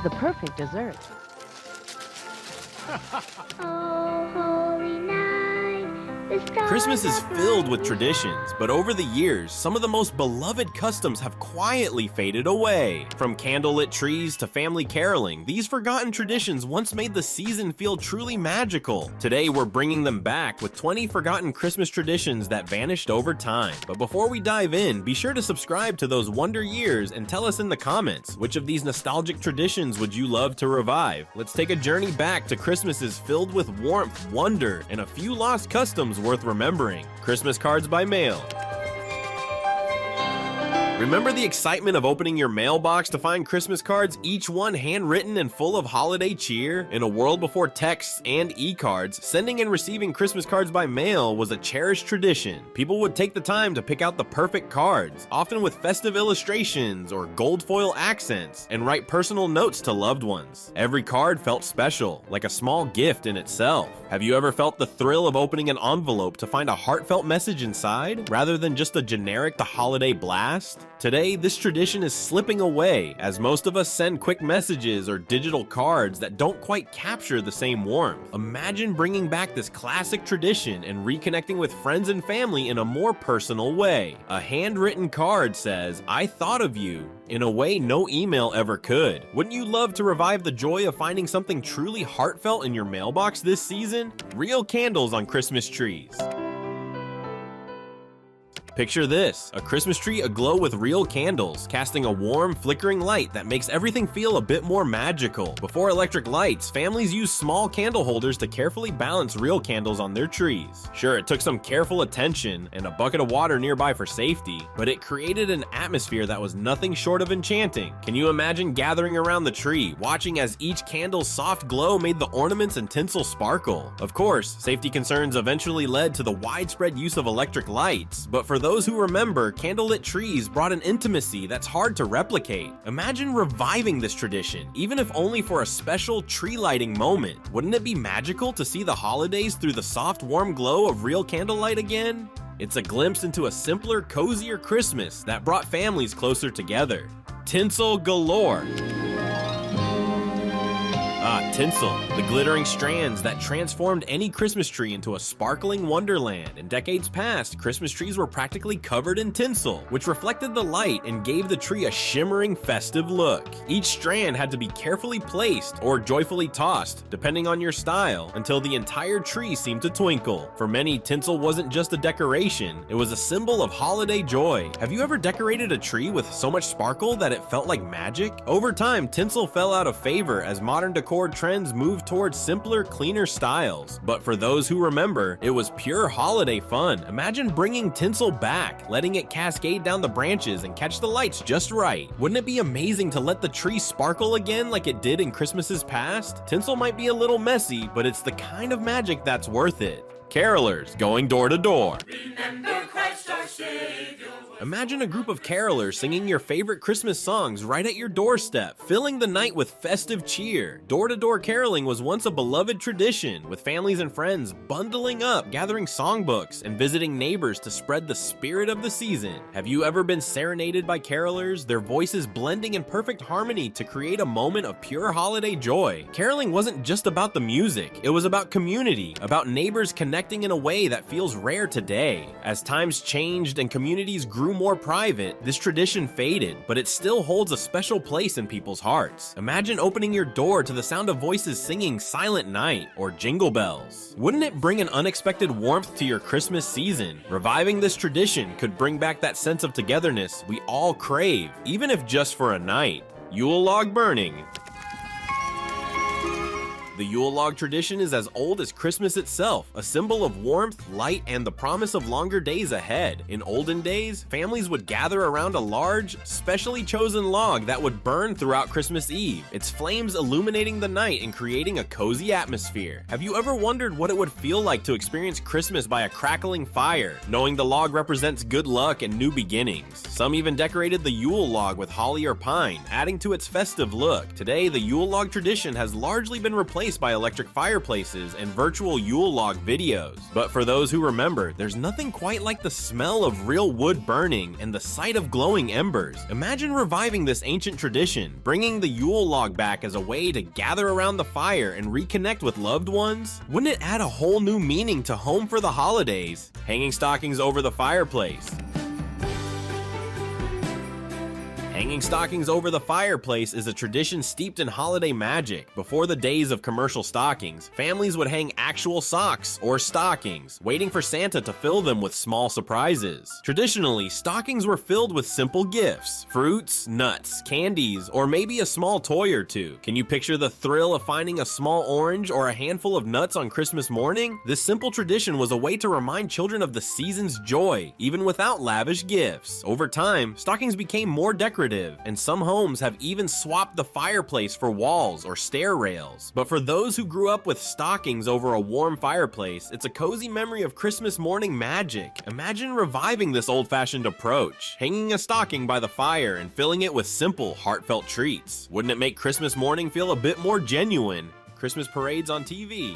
the perfect dessert. Oh, holy night, the stars Christmas is are filled with brightly traditions, but over the years, some of the most beloved customs have quietly faded away. From candlelit trees to family caroling, these forgotten traditions once made the season feel truly magical. Today, we're bringing them back with 20 forgotten Christmas traditions that vanished over time. But before we dive in, be sure to subscribe to those Wonder Years and tell us in the comments, which of these nostalgic traditions would you love to revive? Let's take a journey back to Christmases filled with warmth, wonder, and a few lost customs worth remembering. Christmas cards by mail. Remember the excitement of opening your mailbox to find Christmas cards, each one handwritten and full of holiday cheer? In a world before texts and e-cards, sending and receiving Christmas cards by mail was a cherished tradition. People would take the time to pick out the perfect cards, often with festive illustrations or gold foil accents, and write personal notes to loved ones. Every card felt special, like a small gift in itself. Have you ever felt the thrill of opening an envelope to find a heartfelt message inside, rather than just a generic holiday blast? Today, this tradition is slipping away, as most of us send quick messages or digital cards that don't quite capture the same warmth. Imagine bringing back this classic tradition and reconnecting with friends and family in a more personal way. A handwritten card says, "I thought of you," in a way no email ever could. Wouldn't you love to revive the joy of finding something truly heartfelt in your mailbox this season? Real candles on Christmas trees. Picture this, a Christmas tree aglow with real candles, casting a warm, flickering light that makes everything feel a bit more magical. Before electric lights, families used small candle holders to carefully balance real candles on their trees. Sure, it took some careful attention and a bucket of water nearby for safety, but it created an atmosphere that was nothing short of enchanting. Can you imagine gathering around the tree, watching as each candle's soft glow made the ornaments and tinsel sparkle? Of course, safety concerns eventually led to the widespread use of electric lights, but for those who remember, candlelit trees brought an intimacy that's hard to replicate. Imagine reviving this tradition, even if only for a special tree lighting moment. Wouldn't it be magical to see the holidays through the soft, warm glow of real candlelight again? It's a glimpse into a simpler, cozier Christmas that brought families closer together. Tinsel Galore. Tinsel, the glittering strands that transformed any Christmas tree into a sparkling wonderland. In decades past, Christmas trees were practically covered in tinsel, which reflected the light and gave the tree a shimmering, festive look. Each strand had to be carefully placed or joyfully tossed, depending on your style, until the entire tree seemed to twinkle. For many, tinsel wasn't just a decoration, it was a symbol of holiday joy. Have you ever decorated a tree with so much sparkle that it felt like magic? Over time, tinsel fell out of favor as modern decor trends moved towards simpler, cleaner styles. But for those who remember, it was pure holiday fun. Imagine bringing tinsel back, letting it cascade down the branches and catch the lights just right. Wouldn't it be amazing to let the tree sparkle again like it did in Christmases past? Tinsel might be a little messy, but it's the kind of magic that's worth it. Carolers going door to door. Remember Christ our Savior. Imagine a group of carolers singing your favorite Christmas songs right at your doorstep, filling the night with festive cheer. Door-to-door caroling was once a beloved tradition, with families and friends bundling up, gathering songbooks, and visiting neighbors to spread the spirit of the season. Have you ever been serenaded by carolers, their voices blending in perfect harmony to create a moment of pure holiday joy? Caroling wasn't just about the music, it was about community, about neighbors connecting in a way that feels rare today. As times changed and communities grew more private, this tradition faded, but it still holds a special place in people's hearts. Imagine opening your door to the sound of voices singing Silent Night or Jingle Bells. Wouldn't it bring an unexpected warmth to your Christmas season? Reviving this tradition could bring back that sense of togetherness we all crave, even if just for a night. UOL Burning. The Yule log tradition is as old as Christmas itself, a symbol of warmth, light, and the promise of longer days ahead. In olden days, families would gather around a large, specially chosen log that would burn throughout Christmas Eve, its flames illuminating the night and creating a cozy atmosphere. Have you ever wondered what it would feel like to experience Christmas by a crackling fire, knowing the log represents good luck and new beginnings? Some even decorated the Yule log with holly or pine, adding to its festive look. Today, the Yule log tradition has largely been replaced replaced by electric fireplaces and virtual Yule log videos. But for those who remember, there's nothing quite like the smell of real wood burning and the sight of glowing embers. Imagine reviving this ancient tradition, bringing the Yule log back as a way to gather around the fire and reconnect with loved ones. Wouldn't it add a whole new meaning to home for the holidays? Hanging stockings over the fireplace. Hanging stockings over the fireplace is a tradition steeped in holiday magic. Before the days of commercial stockings, families would hang actual socks or stockings, waiting for Santa to fill them with small surprises. Traditionally, stockings were filled with simple gifts: fruits, nuts, candies, or maybe a small toy or two. Can you picture the thrill of finding a small orange or a handful of nuts on Christmas morning? This simple tradition was a way to remind children of the season's joy, even without lavish gifts. Over time, stockings became more decorative, and some homes have even swapped the fireplace for walls or stair rails. But for those who grew up with stockings over a warm fireplace, it's a cozy memory of Christmas morning magic. Imagine reviving this old-fashioned approach, hanging a stocking by the fire and filling it with simple, heartfelt treats. Wouldn't it make Christmas morning feel a bit more genuine? Christmas parades on TV.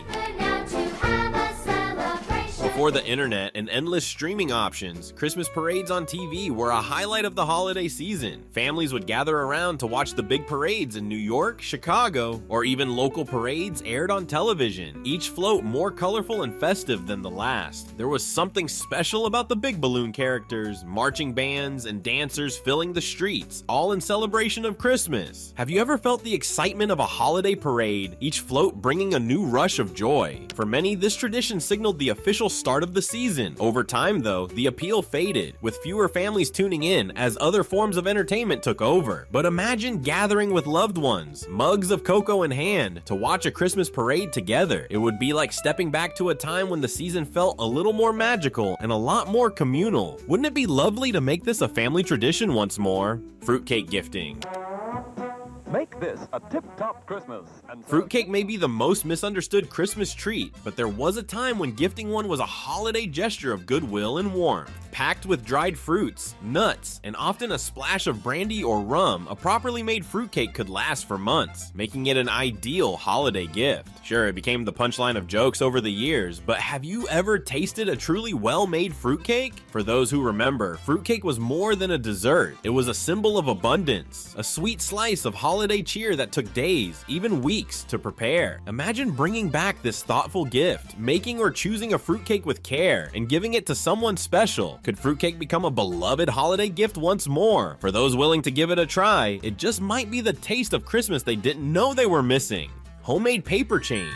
Before the internet and endless streaming options, Christmas parades on TV were a highlight of the holiday season. Families would gather around to watch the big parades in New York, Chicago, or even local parades aired on television, each float more colorful and festive than the last. There was something special about the big balloon characters, marching bands, and dancers filling the streets, all in celebration of Christmas. Have you ever felt the excitement of a holiday parade, each float bringing a new rush of joy? For many, this tradition signaled the official start of the season. Over time, though, the appeal faded, with fewer families tuning in as other forms of entertainment took over. But imagine gathering with loved ones, mugs of cocoa in hand, to watch a Christmas parade together. It would be like stepping back to a time when the season felt a little more magical and a lot more communal. Wouldn't it be lovely to make this a family tradition once more? Fruitcake gifting. Make this a tip-top Christmas. Fruitcake may be the most misunderstood Christmas treat, but there was a time when gifting one was a holiday gesture of goodwill and warmth. Packed with dried fruits, nuts, and often a splash of brandy or rum, a properly made fruitcake could last for months, making it an ideal holiday gift. Sure, it became the punchline of jokes over the years, but have you ever tasted a truly well-made fruitcake? For those who remember, fruitcake was more than a dessert. It was a symbol of abundance, a sweet slice of holiday cheer that took days, even weeks, to prepare. Imagine bringing back this thoughtful gift, making or choosing a fruitcake with care, and giving it to someone special. Could fruitcake become a beloved holiday gift once more? For those willing to give it a try, it just might be the taste of Christmas they didn't know they were missing. Homemade paper chains.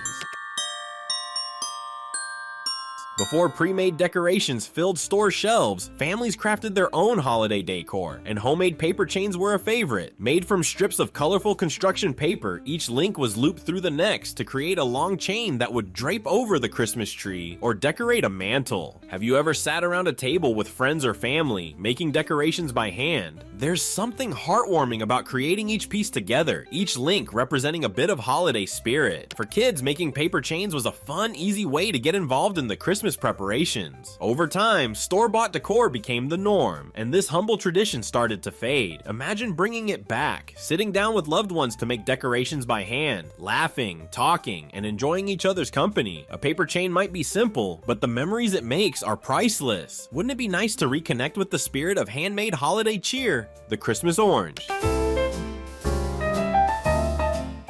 Before pre-made decorations filled store shelves, families crafted their own holiday decor, and homemade paper chains were a favorite. Made from strips of colorful construction paper, each link was looped through the next to create a long chain that would drape over the Christmas tree or decorate a mantle. Have you ever sat around a table with friends or family, making decorations by hand? There's something heartwarming about creating each piece together, each link representing a bit of holiday spirit. For kids, making paper chains was a fun, easy way to get involved in the Christmas preparations. Over time, store-bought decor became the norm, and this humble tradition started to fade. Imagine bringing it back, sitting down with loved ones to make decorations by hand, laughing, talking, and enjoying each other's company. A paper chain might be simple, but the memories it makes are priceless. Wouldn't it be nice to reconnect with the spirit of handmade holiday cheer? The Christmas orange.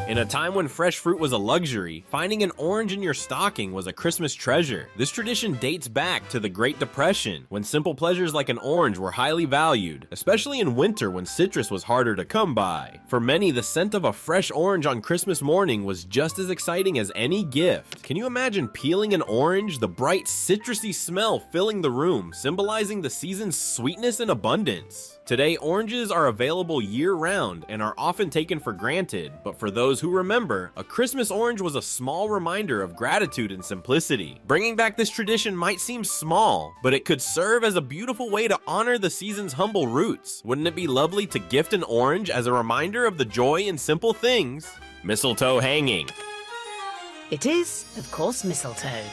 In a time when fresh fruit was a luxury, finding an orange in your stocking was a Christmas treasure. This tradition dates back to the Great Depression, when simple pleasures like an orange were highly valued, especially in winter when citrus was harder to come by. For many, the scent of a fresh orange on Christmas morning was just as exciting as any gift. Can you imagine peeling an orange, the bright citrusy smell filling the room, symbolizing the season's sweetness and abundance? Today, oranges are available year-round and are often taken for granted, but for those who remember, a Christmas orange was a small reminder of gratitude and simplicity. Bringing back this tradition might seem small, but it could serve as a beautiful way to honor the season's humble roots. Wouldn't it be lovely to gift an orange as a reminder of the joy in simple things? Mistletoe hanging. It is, of course, mistletoe.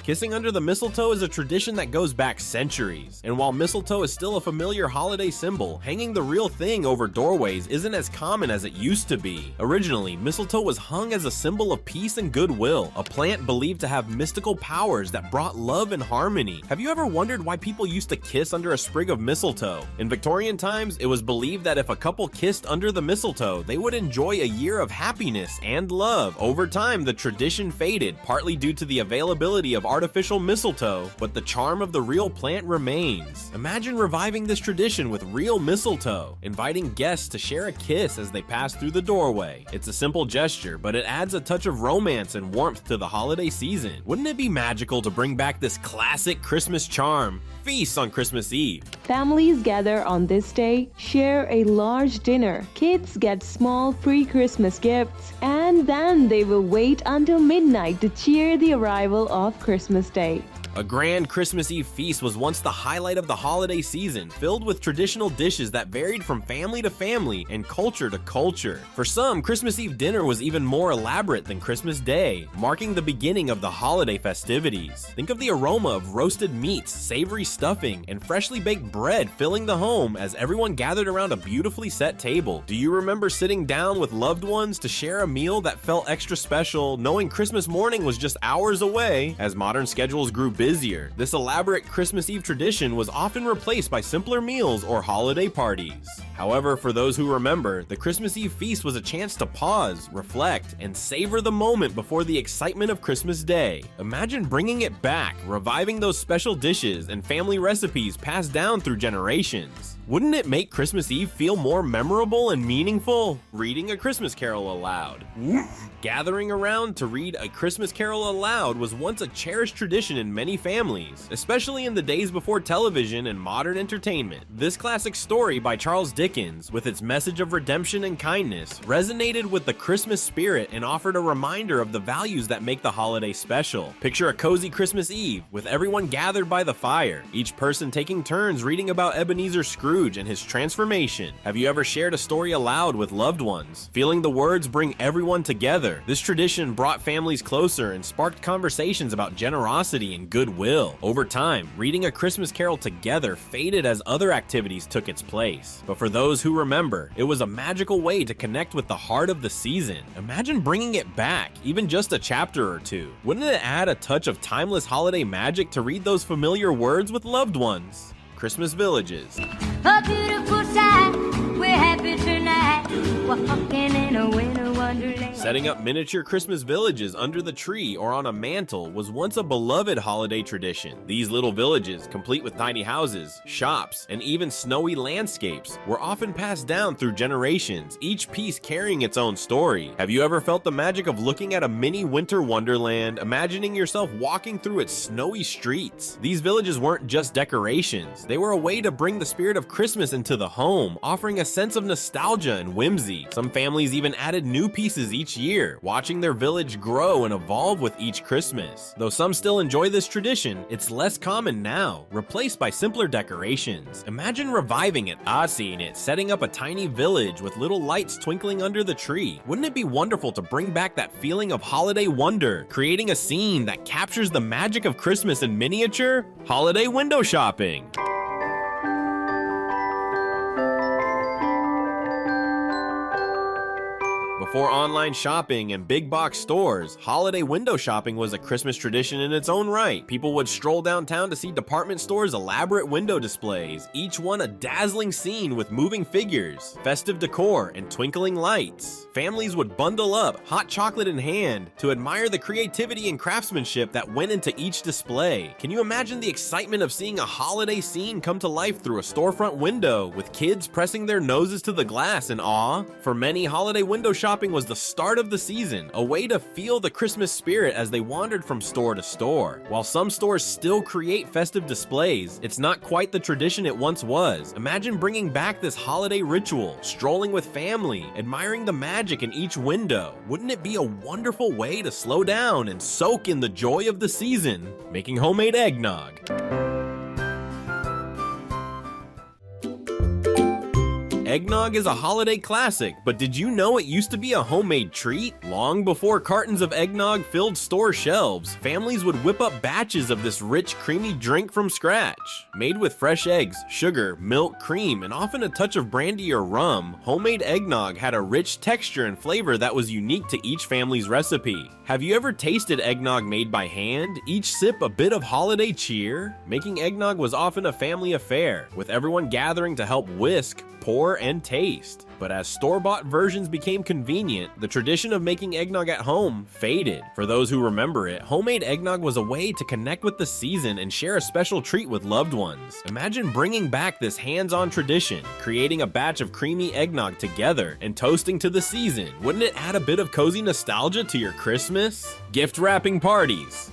Kissing under the mistletoe is a tradition that goes back centuries, and while mistletoe is still a familiar holiday symbol, hanging the real thing over doorways isn't as common as it used to be. Originally, mistletoe was hung as a symbol of peace and goodwill, a plant believed to have mystical powers that brought love and harmony. Have you ever wondered why people used to kiss under a sprig of mistletoe? In Victorian times, it was believed that if a couple kissed under the mistletoe, they would enjoy a year of happiness and love. Over time, the tradition faded, partly due to the availability of artificial mistletoe, but the charm of the real plant remains. Imagine reviving this tradition with real mistletoe, inviting guests to share a kiss as they pass through the doorway. It's a simple gesture, but it adds a touch of romance and warmth to the holiday season. Wouldn't it be magical to bring back this classic Christmas charm? Feasts on Christmas Eve. Families gather on this day, share a large dinner. Kids get small free Christmas gifts, and then they will wait until midnight to cheer the arrival of Christmas Day. A grand Christmas Eve feast was once the highlight of the holiday season, filled with traditional dishes that varied from family to family and culture to culture. For some, Christmas Eve dinner was even more elaborate than Christmas Day, marking the beginning of the holiday festivities. Think of the aroma of roasted meats, savory stuffing, and freshly baked bread filling the home as everyone gathered around a beautifully set table. Do you remember sitting down with loved ones to share a meal that felt extra special, knowing Christmas morning was just hours away? As modern schedules grew busier, this elaborate Christmas Eve tradition was often replaced by simpler meals or holiday parties. However, for those who remember, the Christmas Eve feast was a chance to pause, reflect, and savor the moment before the excitement of Christmas Day. Imagine bringing it back, reviving those special dishes and family recipes passed down through generations. Wouldn't it make Christmas Eve feel more memorable and meaningful? Reading a Christmas Carol aloud. Gathering around to read a Christmas Carol aloud was once a cherished tradition in many families, especially in the days before television and modern entertainment. This classic story by Charles Dickens, with its message of redemption and kindness, resonated with the Christmas spirit and offered a reminder of the values that make the holiday special. Picture a cozy Christmas Eve, with everyone gathered by the fire, each person taking turns reading about Ebenezer Scrooge and his transformation. Have you ever shared a story aloud with loved ones, feeling the words bring everyone together? This tradition brought families closer and sparked conversations about generosity and goodwill. Over time, reading a Christmas Carol together faded as other activities took its place. But for those who remember, it was a magical way to connect with the heart of the season. Imagine bringing it back, even just a chapter or two. Wouldn't it add a touch of timeless holiday magic to read those familiar words with loved ones? Christmas Villages. A beautiful sight, we're happy tonight, walking in a winter wonderland. Setting up miniature Christmas villages under the tree or on a mantle was once a beloved holiday tradition. These little villages, complete with tiny houses, shops, and even snowy landscapes, were often passed down through generations, each piece carrying its own story. Have you ever felt the magic of looking at a mini winter wonderland, imagining yourself walking through its snowy streets? These villages weren't just decorations, they were a way to bring the spirit of Christmas into the home, offering a sense of nostalgia and whimsy. Some families even added new pieces each year, watching their village grow and evolve with each Christmas. Though some still enjoy this tradition, it's less common now, replaced by simpler decorations. Imagine reviving it. Seen it, setting up a tiny village with little lights twinkling under the tree. Wouldn't it be wonderful to bring back that feeling of holiday wonder, creating a scene that captures the magic of Christmas in miniature? Holiday window shopping. Before online shopping and big box stores, holiday window shopping was a Christmas tradition in its own right. People would stroll downtown to see department stores' elaborate window displays, each one a dazzling scene with moving figures, festive decor, and twinkling lights. Families would bundle up, hot chocolate in hand, to admire the creativity and craftsmanship that went into each display. Can you imagine the excitement of seeing a holiday scene come to life through a storefront window, with kids pressing their noses to the glass in awe? For many, holiday window shopping was the start of the season, a way to feel the Christmas spirit as they wandered from store to store. While some stores still create festive displays, it's not quite the tradition it once was. Imagine bringing back this holiday ritual, strolling with family, admiring the magic in each window. Wouldn't it be a wonderful way to slow down and soak in the joy of the season, making homemade eggnog? Eggnog is a holiday classic, but did you know it used to be a homemade treat? Long before cartons of eggnog filled store shelves, families would whip up batches of this rich, creamy drink from scratch. Made with fresh eggs, sugar, milk, cream, and often a touch of brandy or rum, homemade eggnog had a rich texture and flavor that was unique to each family's recipe. Have you ever tasted eggnog made by hand? Each sip a bit of holiday cheer? Making eggnog was often a family affair, with everyone gathering to help whisk, pour, and taste. But as store-bought versions became convenient, the tradition of making eggnog at home faded. For those who remember it, homemade eggnog was a way to connect with the season and share a special treat with loved ones. Imagine bringing back this hands-on tradition, creating a batch of creamy eggnog together and toasting to the season. Wouldn't it add a bit of cozy nostalgia to your Christmas? Gift wrapping parties.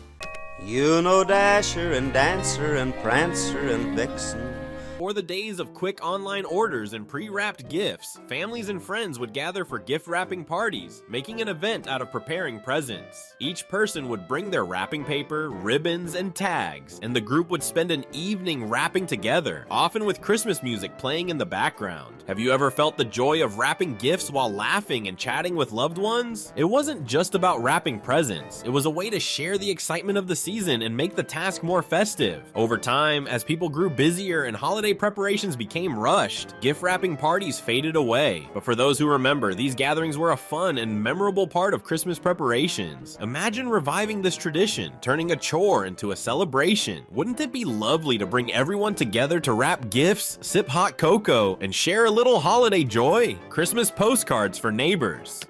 You know Dasher and Dancer and Prancer and Vixen. Before the days of quick online orders and pre-wrapped gifts, families and friends would gather for gift wrapping parties, making an event out of preparing presents. Each person would bring their wrapping paper, ribbons, and tags, and the group would spend an evening wrapping together, often with Christmas music playing in the background. Have you ever felt the joy of wrapping gifts while laughing and chatting with loved ones? It wasn't just about wrapping presents, it was a way to share the excitement of the season and make the task more festive. Over time, as people grew busier and holiday preparations became rushed, gift wrapping parties faded away. But for those who remember, these gatherings were a fun and memorable part of Christmas preparations. Imagine reviving this tradition, turning a chore into a celebration. Wouldn't it be lovely to bring everyone together to wrap gifts, sip hot cocoa, and share a little holiday joy? Christmas postcards for neighbors.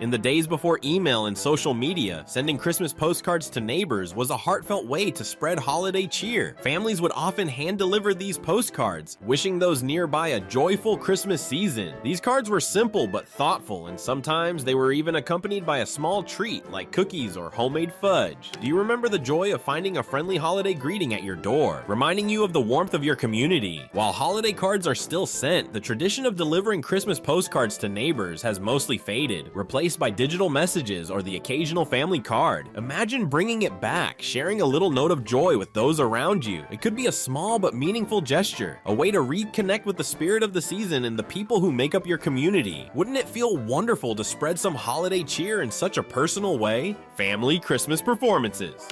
In the days before email and social media, sending Christmas postcards to neighbors was a heartfelt way to spread holiday cheer. Families would often hand-deliver these postcards, wishing those nearby a joyful Christmas season. These cards were simple but thoughtful, and sometimes they were even accompanied by a small treat like cookies or homemade fudge. Do you remember the joy of finding a friendly holiday greeting at your door, reminding you of the warmth of your community? While holiday cards are still sent, the tradition of delivering Christmas postcards to neighbors has mostly faded, replaced by digital messages or the occasional family card. Imagine bringing it back, sharing a little note of joy with those around you. It could be a small but meaningful gesture, a way to reconnect with the spirit of the season and the people who make up your community. Wouldn't it feel wonderful to spread some holiday cheer in such a personal way? Family Christmas performances.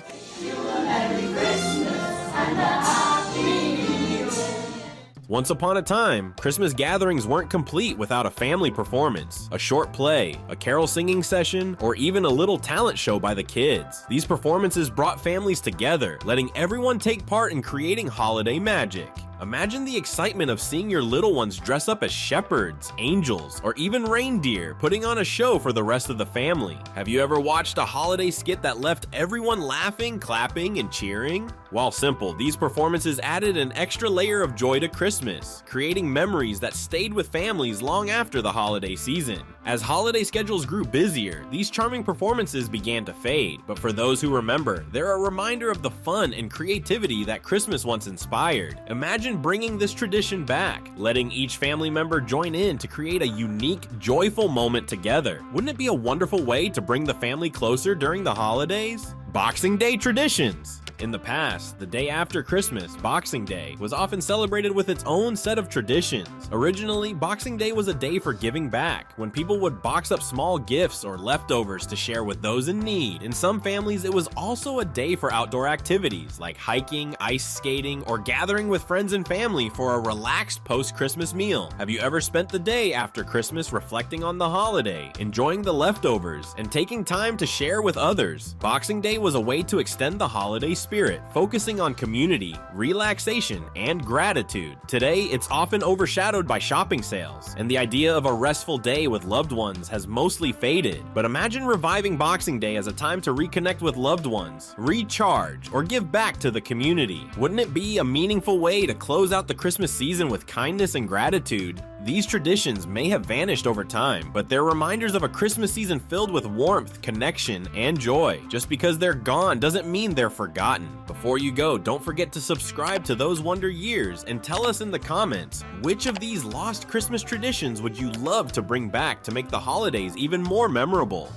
Once upon a time, Christmas gatherings weren't complete without a family performance, a short play, a carol singing session, or even a little talent show by the kids. These performances brought families together, letting everyone take part in creating holiday magic. Imagine the excitement of seeing your little ones dress up as shepherds, angels, or even reindeer, putting on a show for the rest of the family. Have you ever watched a holiday skit that left everyone laughing, clapping, and cheering? While simple, these performances added an extra layer of joy to Christmas, creating memories that stayed with families long after the holiday season. As holiday schedules grew busier, these charming performances began to fade, but for those who remember, they're a reminder of the fun and creativity that Christmas once inspired. Imagine bringing this tradition back, letting each family member join in to create a unique, joyful moment together. Wouldn't it be a wonderful way to bring the family closer during the holidays? Boxing Day traditions. In the past, the day after Christmas, Boxing Day, was often celebrated with its own set of traditions. Originally, Boxing Day was a day for giving back, when people would box up small gifts or leftovers to share with those in need. In some families, it was also a day for outdoor activities, like hiking, ice skating, or gathering with friends and family for a relaxed post-Christmas meal. Have you ever spent the day after Christmas reflecting on the holiday, enjoying the leftovers, and taking time to share with others? Boxing Day was a way to extend the holiday spirit, focusing on community, relaxation, and gratitude. Today, it's often overshadowed by shopping sales, and the idea of a restful day with loved ones has mostly faded. But imagine reviving Boxing Day as a time to reconnect with loved ones, recharge, or give back to the community. Wouldn't it be a meaningful way to close out the Christmas season with kindness and gratitude? These traditions may have vanished over time, but they're reminders of a Christmas season filled with warmth, connection, and joy. Just because they're gone doesn't mean they're forgotten. Before you go, don't forget to subscribe to Those Wonder Years and tell us in the comments, which of these lost Christmas traditions would you love to bring back to make the holidays even more memorable?